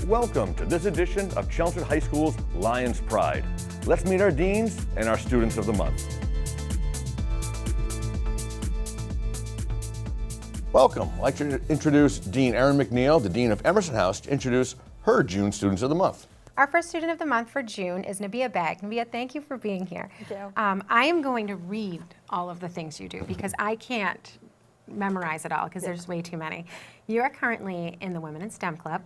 Welcome to this edition of Chelmsford High School's Lion's Pride. Let's meet our deans and our students of the month. Welcome. I'd like to introduce Dean Erin MacNeil, the Dean of Emerson House, to introduce her June Students of the Month. Our first student of the month for June is Nabeeha Baig. Nabeeha, thank you for being here. Thank you. I am going to read all of the things you do because I can't memorize it all because there's way too many. You are currently in the Women in STEM Club,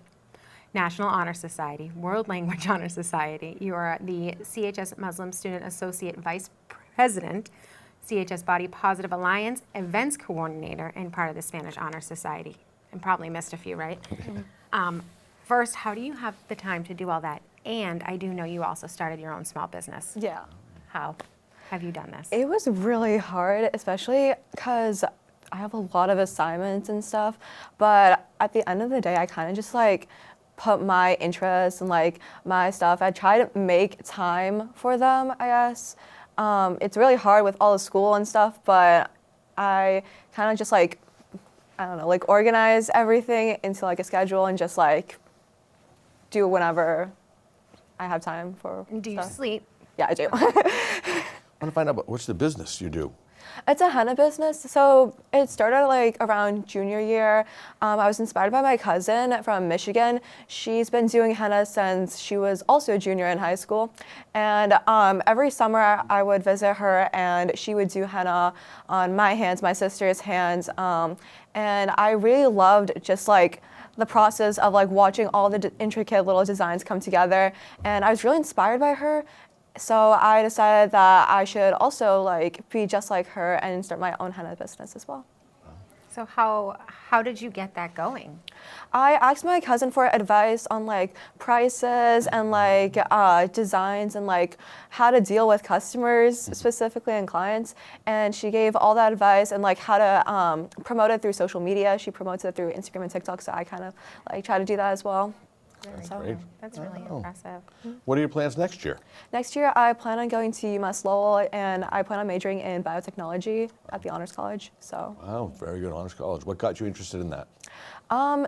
National Honor Society, World Language Honor Society. You are the CHS Muslim Student Associate Vice President, CHS Body Positive Alliance Events Coordinator, and part of the Spanish Honor Society. And probably missed a few, right? First, how do you have the time to do all that? And I do know you also started your own small business. Yeah. How have you done this? It was really hard, especially because I have a lot of assignments and stuff. But at the end of the day, I kind of just like put my interests and like my stuff. I try to make time for them, I guess. It's really hard with all the school and stuff, but I kind of just like, I don't know, like organize everything into like a schedule and just like do whenever I have time for Do you stuff. sleep? Yeah, I do. I want to find out what's the business you do. It's a henna business. So it started like around junior year. I was inspired by my cousin from Michigan. She's been doing henna since she was also a junior in high school. And every summer I would visit her and she would do henna on my hands, my sister's hands. And I really loved just like the process of like watching all the intricate little designs come together. And I was really inspired by her. So I decided that I should also like be just like her and start my own henna business as well. So how did you get that going? I asked my cousin for advice on like prices and like designs and like how to deal with customers specifically and clients. And she gave all that advice and like how to promote it through social media. She promotes it through Instagram and TikTok. So I kind of like try to do that as well. That's great. That's really impressive. What are your plans next year? Next year, I plan on going to UMass Lowell, and I plan on majoring in biotechnology at the Honors College. So. Wow, very good, Honors College. What got you interested in that?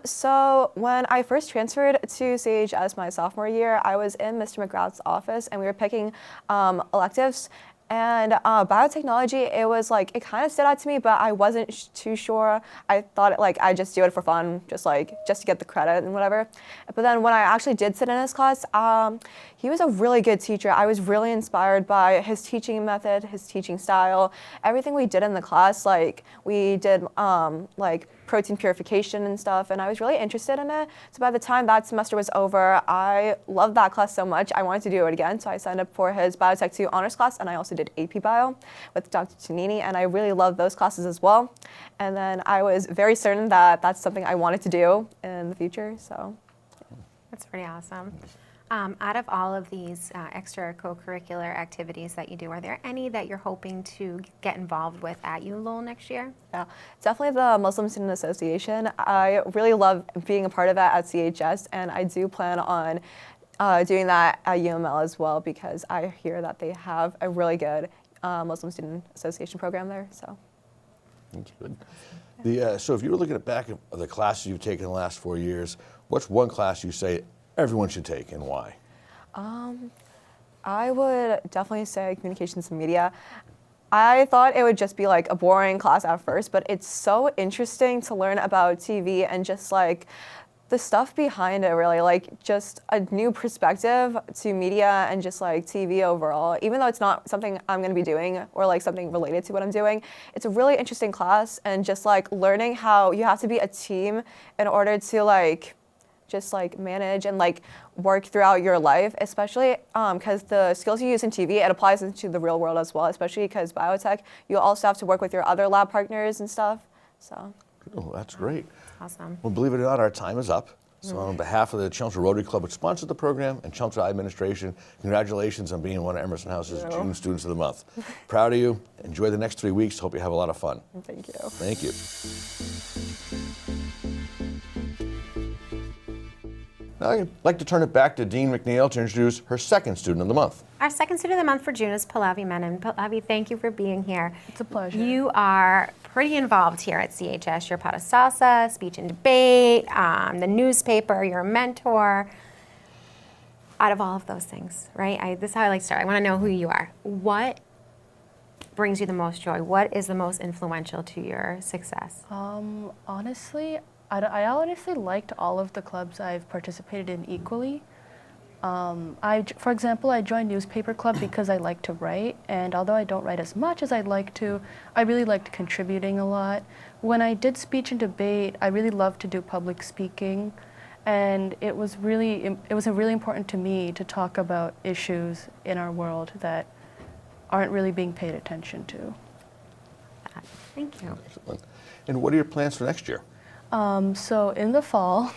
So when I first transferred to CHS my sophomore year, I was in Mr. McGrath's office, and we were picking electives. And biotechnology, it was like, it kind of stood out to me, but I wasn't too sure. I thought I just do it for fun, just to get the credit and whatever. But then when I actually did sit in his class, he was a really good teacher. I was really inspired by his teaching method, his teaching style. Everything we did in the class, like we did like protein purification and stuff, and I was really interested in it. So by the time that semester was over, I loved that class so much, I wanted to do it again. So I signed up for his Biotech 2 honors class, and I also did AP Bio with Dr. Tonini, and I really loved those classes as well. And then I was very certain that that's something I wanted to do in the future, so. That's pretty awesome. Out of all of these extra co-curricular activities that you do, are there any that you're hoping to get involved with at Lowell next year? Yeah, definitely the Muslim Student Association. I really love being a part of that at CHS, and I do plan on doing that at UML as well because I hear that they have a really good Muslim Student Association program there. So. That's good. So if you were looking at back of the classes you've taken in the last 4 years, what's one class you say everyone should take and why? I would definitely say communications and media. I thought it would just be like a boring class at first, but it's so interesting to learn about TV and just like the stuff behind it, really, like just a new perspective to media and just like TV overall. Even though it's not something I'm gonna be doing or like something related to what I'm doing, it's a really interesting class and just like learning how you have to be a team in order to like just like manage and like work throughout your life, especially because the skills you use in TV, it applies into the real world as well, especially because biotech, you also have to work with your other lab partners and stuff, so. Oh, that's great. Awesome. Well, believe it or not, our time is up. So on behalf of the Chelmsford Rotary Club, which sponsored the program, and Chelmsford administration, congratulations on being one of Emerson House's June Students of the Month. Proud of you. Enjoy the next 3 weeks. Hope you have a lot of fun. Thank you. Thank you. Now I'd like to turn it back to Dean MacNeil to introduce her second student of the month. Our second student of the month for June is Pallavi Menon. Pallavi, thank you for being here. It's a pleasure. You are pretty involved here at CHS. You're part of salsa, speech and debate, the newspaper, you're a mentor. Out of all of those things, right? This is how I like to start. I want to know who you are. What brings you the most joy? What is the most influential to your success? Honestly, I honestly liked all of the clubs I've participated in equally. For example, I joined newspaper club because I like to write, and although I don't write as much as I'd like to, I really liked contributing a lot. When I did speech and debate, I really loved to do public speaking, and it was really important to me to talk about issues in our world that aren't really being paid attention to. Thank you. Excellent. And what are your plans for next year? So in the fall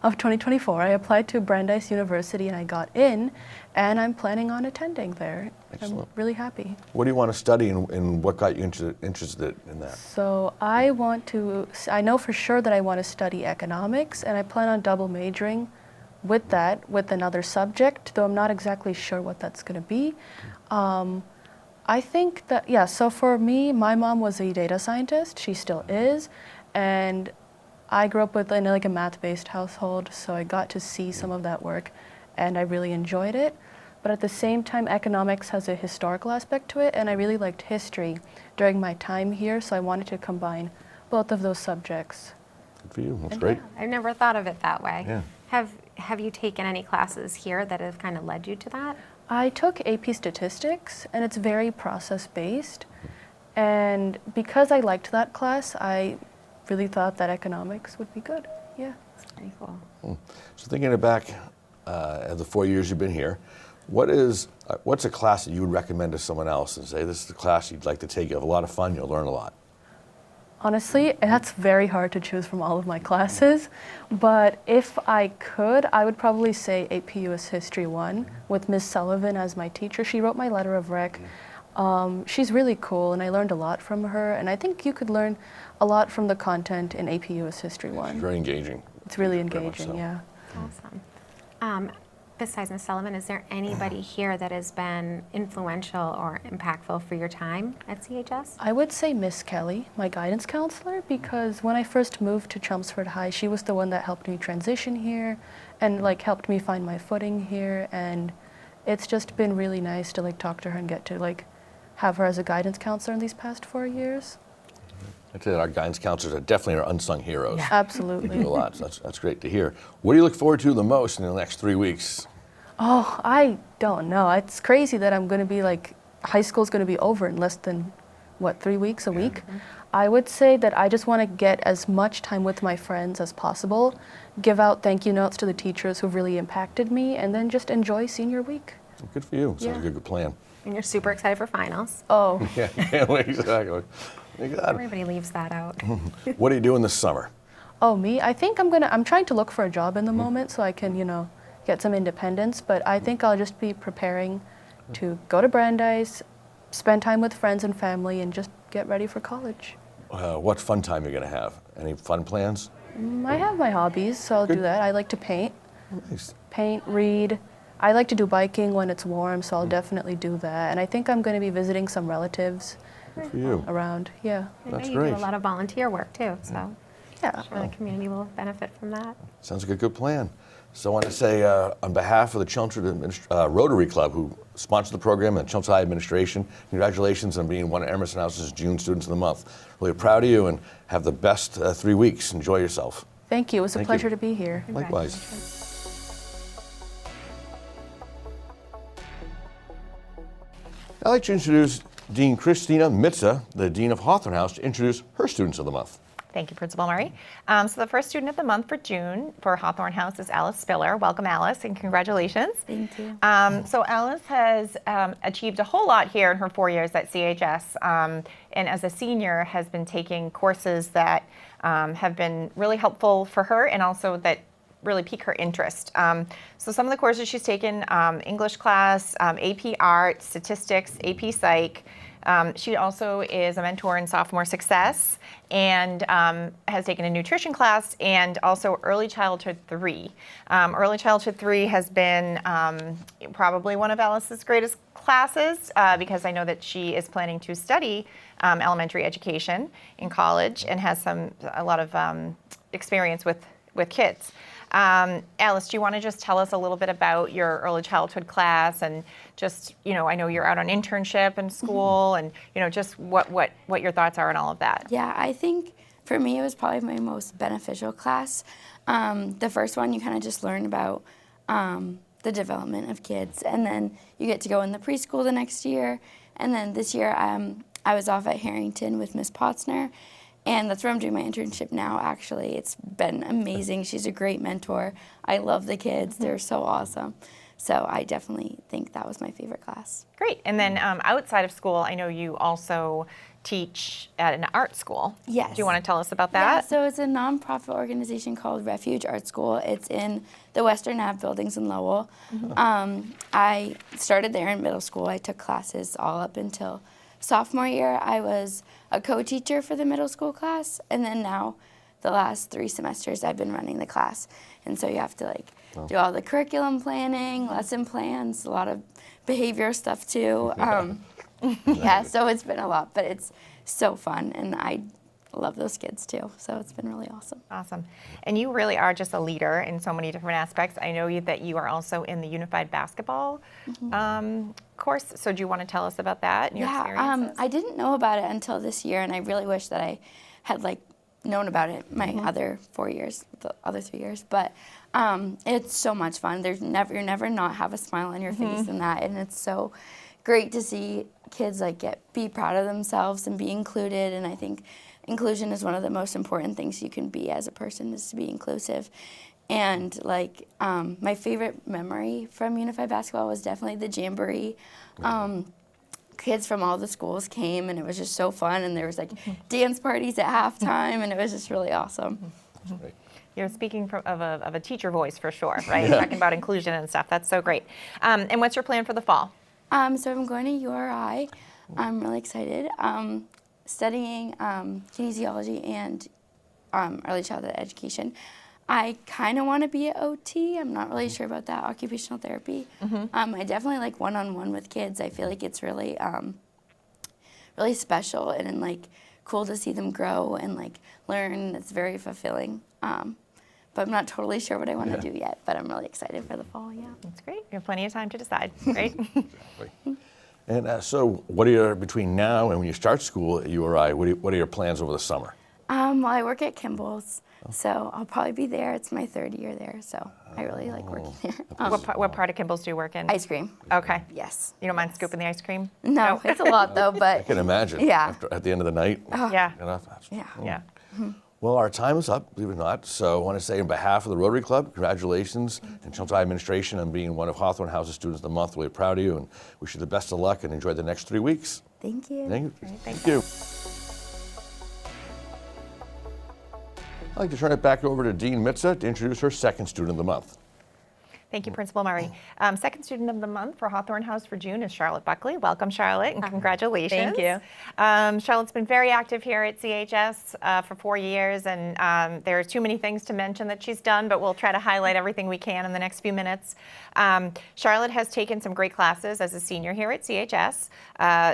of 2024, I applied to Brandeis University and I got in, and I'm planning on attending there. Excellent. I'm really happy. What do you want to study and what got you interested in that? So I know for sure that I want to study economics, and I plan on double majoring with that, with another subject, though I'm not exactly sure what that's going to be. I think that, yeah, so for me, my mom was a data scientist. She still is. And I grew up in like a math-based household, so I got to see some of that work, and I really enjoyed it. But at the same time, economics has a historical aspect to it, and I really liked history during my time here, so I wanted to combine both of those subjects. Good for you. That's great. I've never thought of it that way. Yeah. Have you taken any classes here that have kind of led you to that? I took AP Statistics, and it's very process-based. And because I liked that class, I really thought that economics would be good. Yeah. That's pretty cool. So thinking back at the 4 years you've been here, what's a class that you would recommend to someone else and say, this is the class you'd like to take? You have a lot of fun, you'll learn a lot. Honestly, that's very hard to choose from all of my classes, but if I could, I would probably say AP US History 1 with Ms. Sullivan as my teacher. She wrote my letter of rec. She's really cool, and I learned a lot from her, and I think you could learn a lot from the content in AP US History 1. It's very engaging. It's really Very much engaging, so. yeah. Awesome. Besides Ms. Sullivan, is there anybody here that has been influential or impactful for your time at CHS? I would say Miss Kelly, my guidance counselor, because when I first moved to Chelmsford High, she was the one that helped me transition here and like helped me find my footing here, and it's just been really nice to like talk to her and get to like have her as a guidance counselor in these past 4 years. I'd say that our guidance counselors are definitely our unsung heroes. Yeah. They Absolutely. do a lot, so that's great to hear. What do you look forward to the most in the next 3 weeks? Oh, I don't know. It's crazy that I'm going to be like, high school's going to be over in less than, 3 weeks, a week? I would say that I just want to get as much time with my friends as possible, give out thank you notes to the teachers who've really impacted me, and then just enjoy senior week. Good for you. Sounds Yeah. like a good plan. And you're super excited for finals. Oh, Yeah, exactly. You got it. Everybody leaves that out. What are you doing this summer? oh, me? I think I'm trying to look for a job in the moment so I can, get some independence, but I think I'll just be preparing to go to Brandeis, spend time with friends and family, and just get ready for college. What fun time you're going to have? Any fun plans? I have my hobbies, so I'll do that. I like to paint, Nice. read. I like to do biking when it's warm, so I'll definitely do that. And I think I'm going to be visiting some relatives Good for you. around. Yeah. I know That's you great. do a lot of volunteer work too, so Yeah. I'm sure the community will benefit from that. Sounds like a good plan. So I want to say on behalf of the Chelmsford Rotary Club, who sponsored the program, and Chelmsford High administration, congratulations on being one of Emerson House's June Students of the Month. Really proud of you, and have the best 3 weeks. Enjoy yourself. Thank you. It was a Thank pleasure you. to be here. Likewise. Congratulations. I'd like to introduce Dean Christina Mitza, the Dean of Hawthorne House, to introduce her Students of the Month. Thank you, Principal Murray. So the first student of the month for June for Hawthorne House is Alice Spiller. Welcome, Alice, and congratulations. Thank you. So Alice has achieved a whole lot here in her 4 years at CHS, and as a senior has been taking courses that have been really helpful for her, and also that really pique her interest. So some of the courses she's taken, English class, AP Art, Statistics, AP Psych. She also is a mentor in sophomore success and has taken a nutrition class and also Early Childhood 3. Early Childhood 3 has been probably one of Alice's greatest classes because I know that she is planning to study elementary education in college and has a lot of experience with kids. Alice, do you want to just tell us a little bit about your early childhood class and just, I know you're out on internship in school and, just what your thoughts are on all of that? Yeah, I think for me it was probably my most beneficial class. The first one you kind of just learn about the development of kids, and then you get to go in the preschool the next year. And then this year I was off at Harrington with Miss Potzner. And that's where I'm doing my internship now, actually. It's been amazing. She's a great mentor. I love the kids. They're so awesome. So I definitely think that was my favorite class. Great. And then outside of school, I know you also teach at an art school. Yes. Do you want to tell us about that? Yeah, so it's a nonprofit organization called Refuge Art School. It's in the Western Ave buildings in Lowell. I started there in middle school. I took classes all up until sophomore year. I was a co-teacher for the middle school class, and then now the last 3 semesters I've been running the class. And so you have to do all the curriculum planning, lesson plans, a lot of behavior stuff too. Yeah, so it's been a lot, but it's so fun, and I love those kids too, so it's been really awesome. Awesome. And you really are just a leader in so many different aspects. I know that you are also in the unified basketball course, so do you want to tell us about that and your experiences? I didn't know about it until this year, and I really wish that I had known about it my other 4 years, the other 3 years, but it's so much fun. You're never not have a smile on your face in that, and it's so great to see kids be proud of themselves and be included, and I think inclusion is one of the most important things you can be as a person, is to be inclusive. And my favorite memory from Unified Basketball was definitely the Jamboree. Kids from all the schools came, and it was just so fun, and there was dance parties at halftime, and it was just really awesome. Right. You're speaking of a teacher voice for sure, right? Talking about inclusion and stuff. That's so great. And what's your plan for the fall? So I'm going to URI. I'm really excited. Studying kinesiology and early childhood education. I kind of want to be an OT. I'm not really sure about that, occupational therapy. I definitely like one-on-one with kids. I feel like it's really, really special and cool to see them grow and learn. It's very fulfilling. But I'm not totally sure what I want to do yet, but I'm really excited for the fall, yeah. That's great. You have plenty of time to decide, right? Exactly. And so what are your, between now and when you start school at URI, what are your plans over the summer? Well, I work at Kimball's, so I'll probably be there. It's my 3rd year there, so I really like working there. What part of Kimball's do you work in? Ice cream. Okay. Yes. You don't mind scooping the ice cream? No, it's a lot though, I but can imagine. Yeah. At the end of the night. Yeah. yeah. Yeah. Well, our time is up, believe it or not. So I want to say on behalf of the Rotary Club, congratulations, and Chelmsford administration on being one of Hawthorne House's Students of the Month. Really proud of you, and wish you the best of luck, and enjoy the next 3 weeks. Thank you. Thank you. Great, Thank you. I'd like to turn it back over to Dean Mitza to introduce her second Student of the Month. Thank you, Principal Murray. Second Student of the Month for Hawthorne House for June is Charlotte Buckley. Welcome, Charlotte, and congratulations. Thank you. Charlotte's been very active here at CHS for 4 years, and there are too many things to mention that she's done, but we'll try to highlight everything we can in the next few minutes. Charlotte has taken some great classes as a senior here at CHS.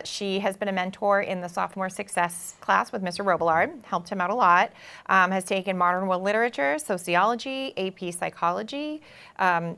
She has been a mentor in the sophomore success class with Mr. Robillard, helped him out a lot, has taken modern world literature, sociology, AP psychology,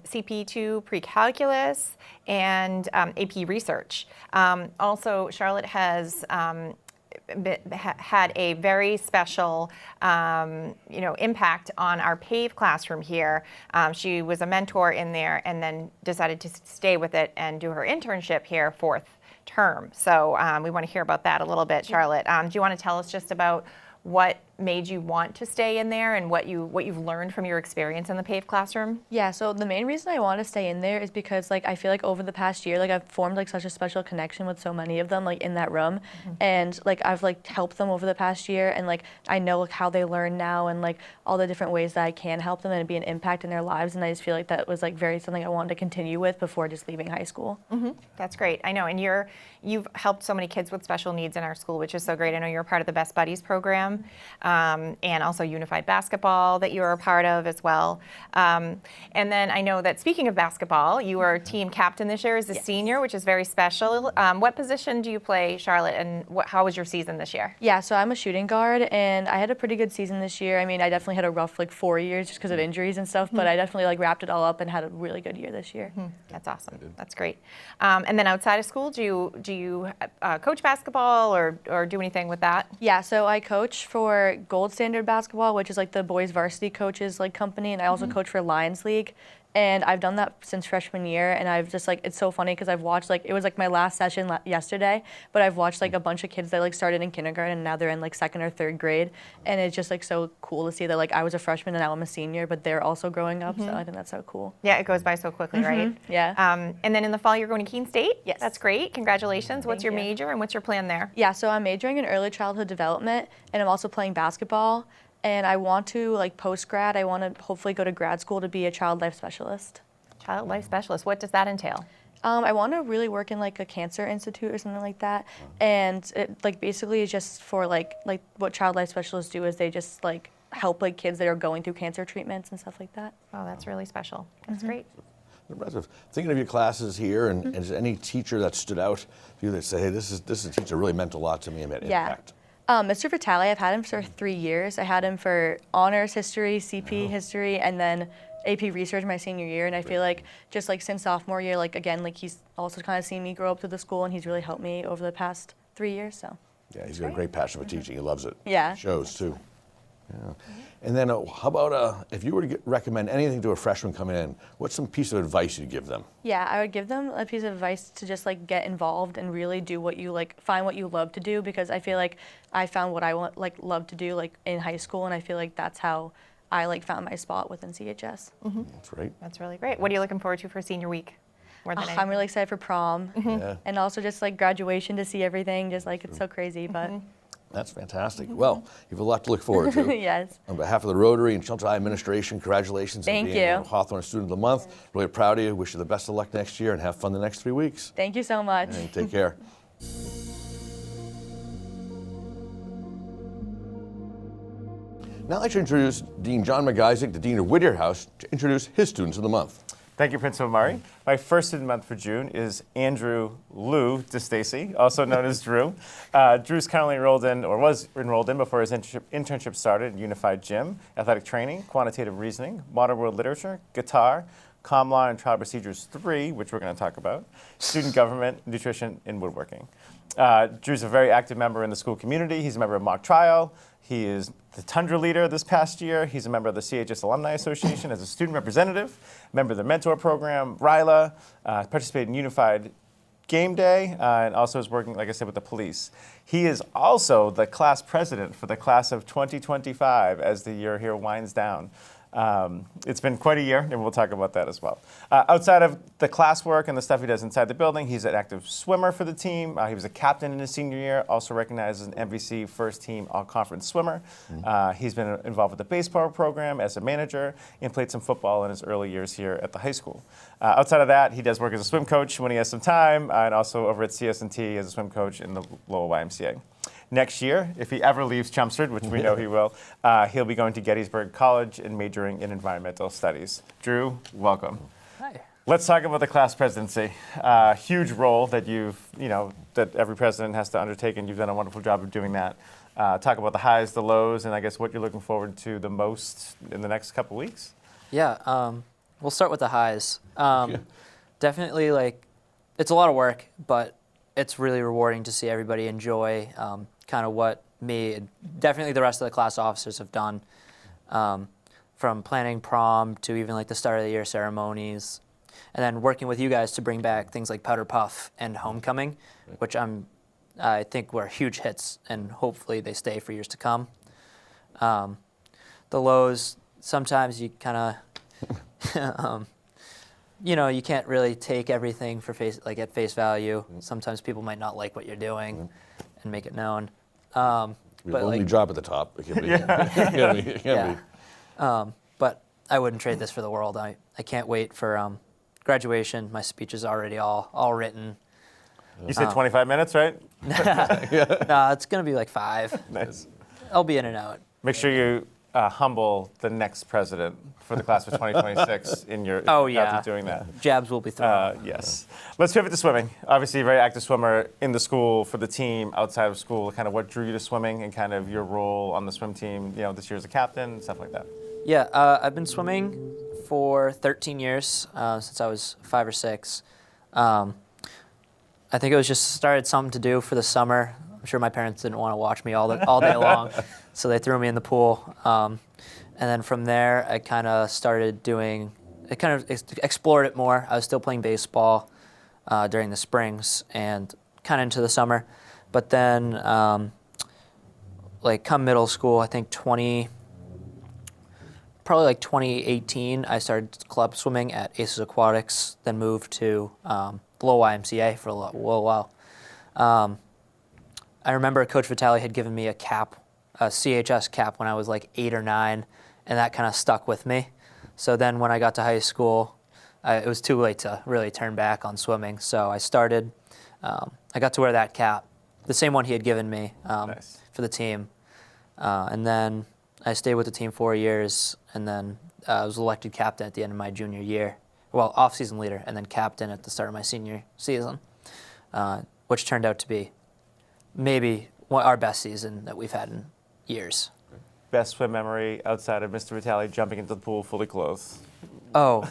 CP2 pre-calculus, and AP research. Also, Charlotte has had a very special impact on our PAVE classroom here. She was a mentor in there and then decided to stay with it and do her internship here 4th term. So we want to hear about that a little bit, Charlotte. Do you want to tell us just about what made you want to stay in there and what you've learned from your experience in the paved classroom? Yeah, so the main reason I want to stay in there is because like I feel like over the past year, like I've formed like such a special connection with so many of them like in that room, and like I've like helped them over the past year, and like I know like how they learn now and like all the different ways that I can help them and be an impact in their lives, and I just feel like that was like very something I wanted to continue with before just leaving high school. That's great. I know, and you've helped so many kids with special needs in our school, which is so great. I know you're a part of the Best Buddies program, and also Unified Basketball that you're a part of as well. And then I know that speaking of basketball, you are team captain this year as a senior, which is very special. What position do you play, Charlotte, and how was your season this year? Yeah, so I'm a shooting guard, and I had a pretty good season this year. I mean, I definitely had a rough like 4 years just because of injuries and stuff, but I definitely like wrapped it all up and had a really good year this year. That's awesome. That's great. And then outside of school, do you coach basketball or do anything with that? Yeah, so I coach for Gold Standard Basketball, which is like the boys varsity coaches like company, and I also coach for Lions League. And I've done that since freshman year, and I've just like, it's so funny because I've watched like, it was like my last session yesterday, but I've watched like a bunch of kids that like started in kindergarten and now they're in like 2nd or 3rd grade. And it's just like so cool to see that like I was a freshman and now I'm a senior, but they're also growing up. So I think that's so cool. Yeah, it goes by so quickly, right? Yeah. And then in the fall, you're going to Keene State? Yes. That's great. Congratulations. What's your you. major and what's your plan there? Yeah, so I'm majoring in early childhood development, and I'm also playing basketball. And I want to like post-grad, I want to hopefully go to grad school to be a child life specialist. Child life specialist. What does that entail? I want to really work in like a cancer institute or something like that, and it like basically is just for like what child life specialists do is they just like help like kids that are going through cancer treatments and stuff like that. Oh, that's really special. That's great. Impressive. Thinking of your classes here, and is there any teacher that stood out for you that say, hey, this is a teacher that really meant a lot to me and made an impact? Mr. Vitale, I've had him for 3 years. I had him for honors history, CP history, and then AP research my senior year. And I feel like just like since sophomore year, like again, like he's also kind of seen me grow up through the school, and he's really helped me over the past 3 years. So. Yeah, he's got a great passion for teaching. He loves it. Yeah. It shows too. Yeah. And then how about if you were to recommend anything to a freshman coming in, what's some piece of advice you'd give them? Yeah, I would give them a piece of advice to just like get involved and really do what you like, find what you love to do, because I feel like I found what I love to do like in high school, and I feel like that's how I like found my spot within CHS. That's right. That's really great. What are you looking forward to for senior week? More than I'm really excited for prom, Yeah. and also just like graduation to see everything. Just like it's so crazy, but That's fantastic. Well, you have a lot to look forward to. yes. On behalf of the Rotary and Chelmsford administration, congratulations on Thank being you. a Hawthorne Student of the Month. Really proud of you. Wish you the best of luck next year and have fun the next 3 weeks. Thank you so much. And take care. Now I'd like to introduce Dean John MacIsaac, the Dean of Whittier House, to introduce his Students of the Month. Thank you, Principal Murray. My first student month for June is Andrew Lou DiStasi, also known as Drew. Drew's currently enrolled in, or was enrolled in before his internship started in Unified Gym, athletic training, quantitative reasoning, modern world literature, guitar, comm law and trial procedures 3, which we're going to talk about, student government, nutrition, and woodworking. Drew's a very active member in the school community. He's a member of Mock Trial. He is the Tundra leader this past year. He's a member of the CHS Alumni Association as a student representative, member of the mentor program, RILA, participated in Unified Game Day, and also is working, like I said, with the police. He is also the class president for the class of 2025 as the year here winds down. It's been quite a year, and we'll talk about that as well. Outside of the classwork and the stuff he does inside the building, he's an active swimmer for the team. He was a captain in his senior year, also recognized as an MVC first team all-conference swimmer. He's been involved with the baseball program as a manager and played some football in his early years here at the high school. Outside of that, he does work as a swim coach when he has some time, and also over at CST as a swim coach in the Lowell YMCA. Next year, if he ever leaves Chelmsford, which we know he will, he'll be going to Gettysburg College and majoring in environmental studies. Drew, welcome. Hi. Let's talk about the class presidency. Huge role that that every president has to undertake, and you've done a wonderful job of doing that. Talk about the highs, the lows, and I guess what you're looking forward to the most in the next couple weeks. Yeah, we'll start with the highs. Definitely, it's a lot of work, but it's really rewarding to see everybody enjoy kind of what me and definitely the rest of the class officers have done, from planning prom to even the start of the year ceremonies, and then working with you guys to bring back things like Powder Puff and Homecoming, which I think were huge hits, and hopefully they stay for years to come. The lows, sometimes you kind of, you can't really take everything for at face value. Sometimes people might not like what you're doing and make it known. But only job at the top. It can be. It can be. But I wouldn't trade this for the world. I can't wait for graduation. My speech is already all written. You said 25 minutes, right? No, it's going to be like 5. Nice. I'll be in and out. Make sure you humble the next president for the class of 2026 in your path of doing that. Jabs will be thrown. Yes. Let's pivot to swimming. Obviously, a very active swimmer in the school, for the team, outside of school. Kind of what drew you to swimming and kind of your role on the swim team, this year as a captain, stuff like that. Yeah, I've been swimming for 13 years, since I was 5 or 6. I think it was just started something to do for the summer. I'm sure my parents didn't want to watch me all day long, so they threw me in the pool. And then from there, I kind of explored it more. I was still playing baseball during the springs and kind of into the summer. But then, come middle school, I think probably 2018, I started club swimming at Aces Aquatics, then moved to Below YMCA for a little while. I remember Coach Vitale had given me a CHS cap, when I was 8 or 9, and that kind of stuck with me. So then when I got to high school, it was too late to really turn back on swimming. So I started, I got to wear that cap, the same one he had given me for the team. And then I stayed with the team 4 years, and then I was elected captain at the end of my junior year. Well, off-season leader, and then captain at the start of my senior season, which turned out to be maybe our best season that we've had in years. Best swim memory outside of Mr. Vitale jumping into the pool fully clothed? Oh,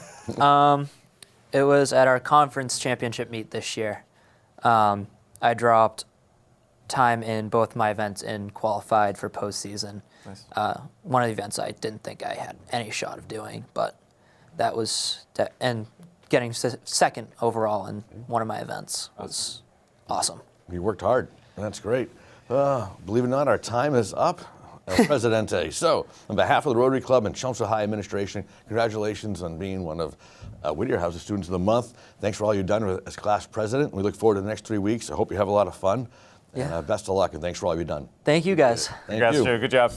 it was at our conference championship meet this year. I dropped time in both my events and qualified for postseason. Nice. One of the events I didn't think I had any shot of doing, but that was and getting second overall in one of my events was awesome. You worked hard, and that's great. Believe it or not, our time is up. El Presidente. So, on behalf of the Rotary Club and Chelmsford High Administration, congratulations on being one of Whittier House's Students of the Month. Thanks for all you've done as class president. We look forward to the next 3 weeks. I hope you have a lot of fun. Yeah. And best of luck, and thanks for all you've done. Thank you, guys. Thank Congrats, you. Drew. Good job.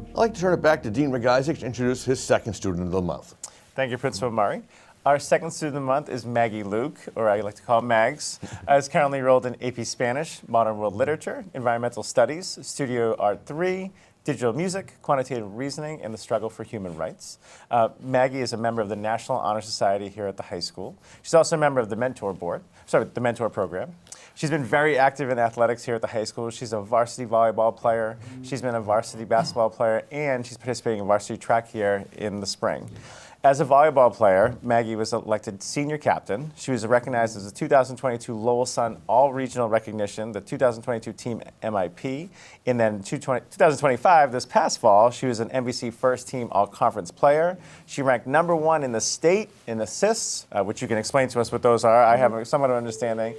I'd like to turn it back to Dean MacIsaac to introduce his second Student of the Month. Thank you, Principal Murray. Our second student of the month is Maggie Luke, or I like to call Mags. Is currently enrolled in AP Spanish, Modern World Literature, Environmental Studies, Studio Art 3, Digital Music, Quantitative Reasoning, and the Struggle for Human Rights. Maggie is a member of the National Honor Society here at the high school. She's also a member of the Mentor Program. She's been very active in athletics here at the high school. She's a varsity volleyball player. She's been a varsity basketball player, and she's participating in varsity track here in the spring. As a volleyball player, Maggie was elected senior captain. She was recognized as the 2022 Lowell Sun All-Regional Recognition, the 2022 Team MIP, and then 2025, this past fall, she was an NBC First Team All-Conference player. She ranked #1 in the state in assists, which you can explain to us what those are. I have somewhat of an understanding.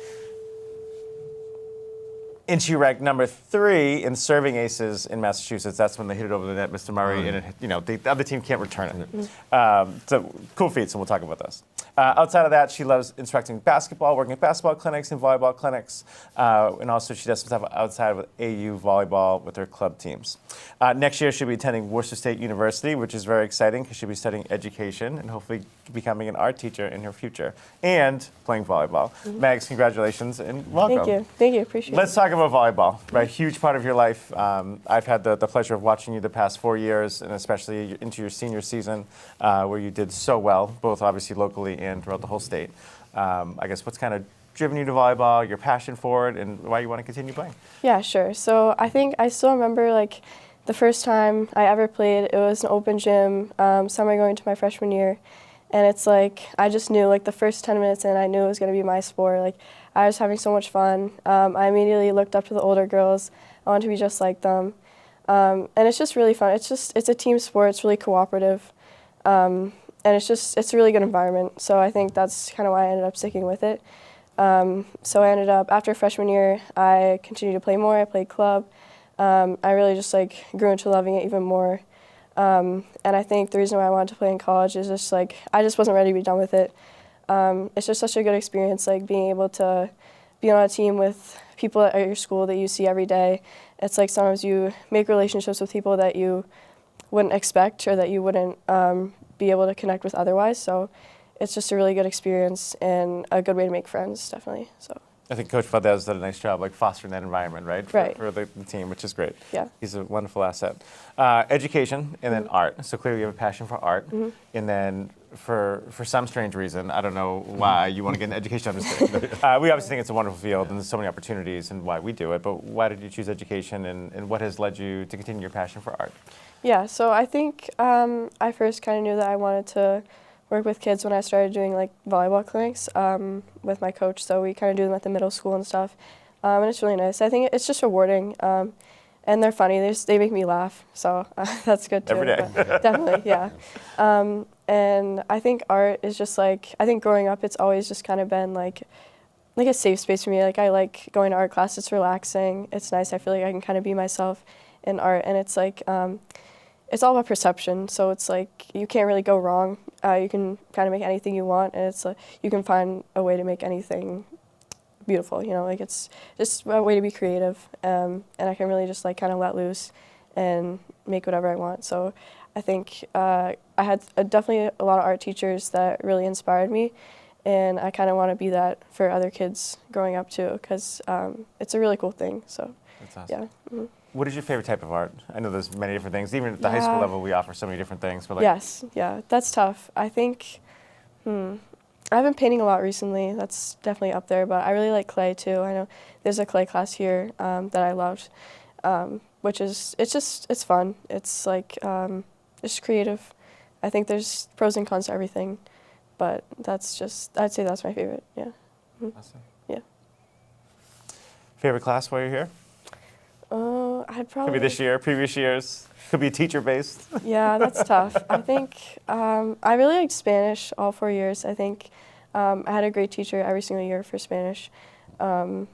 And she ranked #3 in serving aces in Massachusetts. That's when they hit it over the net, Mr. Murray, and the other team can't return it. So cool feats, and we'll talk about those. Outside of that, she loves instructing basketball, working at basketball clinics and volleyball clinics, and also she does some stuff outside with AU volleyball with her club teams. Next year, she'll be attending Worcester State University, which is very exciting because she'll be studying education and hopefully becoming an art teacher in her future and playing volleyball. Mags, congratulations and welcome. Thank you, appreciate it. Let's talk about volleyball, right? Huge part of your life. I've had the pleasure of watching you the past 4 years, and especially into your senior season, where you did so well, both obviously locally and throughout the whole state. I guess what's kind of driven you to volleyball, your passion for it, and why you want to continue playing? Yeah, sure. So I think I still remember the first time I ever played. It was an open gym, summer going to my freshman year, and it's I just knew the first 10 minutes in, I knew it was going to be my sport. I was having so much fun. I immediately looked up to the older girls. I wanted to be just like them. And it's just really fun. It's a team sport. It's really cooperative. And it's a really good environment. So I think that's kind of why I ended up sticking with it. So I ended up, after freshman year, I continued to play more. I played club. I really just like grew into loving it even more. And I think the reason why I wanted to play in college is just like, I just wasn't ready to be done with it. It's just such a good experience, like being able to be on a team with people at your school that you see every day. It's like sometimes you make relationships with people that you wouldn't expect or that you wouldn't be able to connect with otherwise. So it's just a really good experience and a good way to make friends, definitely. So I think Coach Valdez did a nice job, like fostering that environment, right? Right. For the team, which is great. Yeah. He's a wonderful asset. Education and then art. So clearly you have a passion for art. And then for some strange reason, I don't know why you want to get into education. I'm just kidding. We obviously think it's a wonderful field and there's so many opportunities and why we do it. But why did you choose education and what has led you to continue your passion for art? Yeah, so I think I first kind of knew that I wanted to work with kids when I started doing like volleyball clinics with my coach. So we kind of do them at the middle school and stuff, and it's really nice. I think it's just rewarding, and they're funny. They make me laugh, so that's good too. Every day. But definitely, yeah. And I think art is just like, I think growing up, it's always just kind of been like a safe space for me. Like I like going to art class. It's relaxing. It's nice. I feel like I can kind of be myself in art, and it's like. It's all about perception, so it's like you can't really go wrong. You can kind of make anything you want, and it's like you can find a way to make anything beautiful. You know, like it's just a way to be creative, and I can really just like kind of let loose and make whatever I want. So I think I had definitely a lot of art teachers that really inspired me, and I kind of want to be that for other kids growing up too, because it's a really cool thing. So That's awesome. yeah. What is your favorite type of art? I know there's many different things. Even at the high school level, we offer so many different things. But like, Yes, yeah, that's tough. I think, I've been painting a lot recently. That's definitely up there, but I really like clay too. I know there's a clay class here that I loved, which is, it's fun. It's like, it's creative. I think there's pros and cons to everything, but that's just, I'd say that's my favorite, yeah. Awesome. Yeah. Favorite class while you're here? I'd probably... Could be this year, previous years. Could be teacher-based. Yeah, that's tough. I think I really liked Spanish all 4 years. I think I had a great teacher every single year for Spanish. And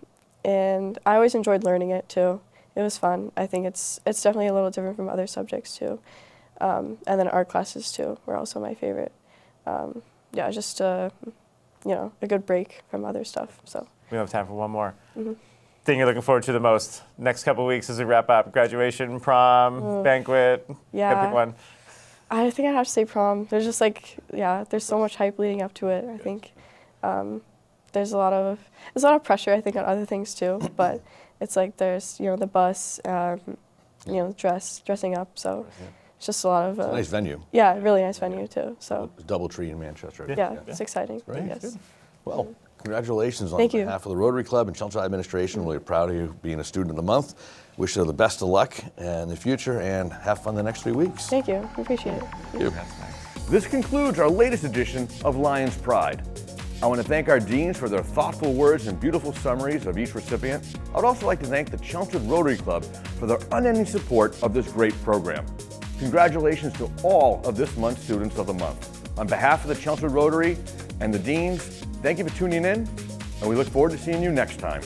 I always enjoyed learning it too. It was fun. I think it's definitely a little different from other subjects too. And then art classes too were also my favorite. Yeah, just a good break from other stuff. So We don't have time for one more. Thing you're looking forward to the most next couple of weeks as we wrap up? Graduation, prom, banquet. Yeah. Gotta pick one. I think I'd have to say prom. There's just like, there's so much hype leading up to it. I think there's a lot of pressure, I think, on other things too. But it's like there's, the bus, dressing up. So it's just a lot of. It's a nice venue. Yeah, really nice venue too. So Doubletree in Manchester. yeah, it's exciting. Great. Yes. Well, congratulations on Thank you. behalf of the Rotary Club and Chelmsford administration. We're proud of you being a student of the month. Wish you the best of luck in the future and have fun the next 3 weeks. Thank you. I appreciate it. Thank you. This concludes our latest edition of Lions Pride. I want to thank our deans for their thoughtful words and beautiful summaries of each recipient. I would also like to thank the Chelmsford Rotary Club for their unending support of this great program. Congratulations to all of this month's Students of the Month. On behalf of the Chelmsford Rotary and the deans, thank you for tuning in, and we look forward to seeing you next time.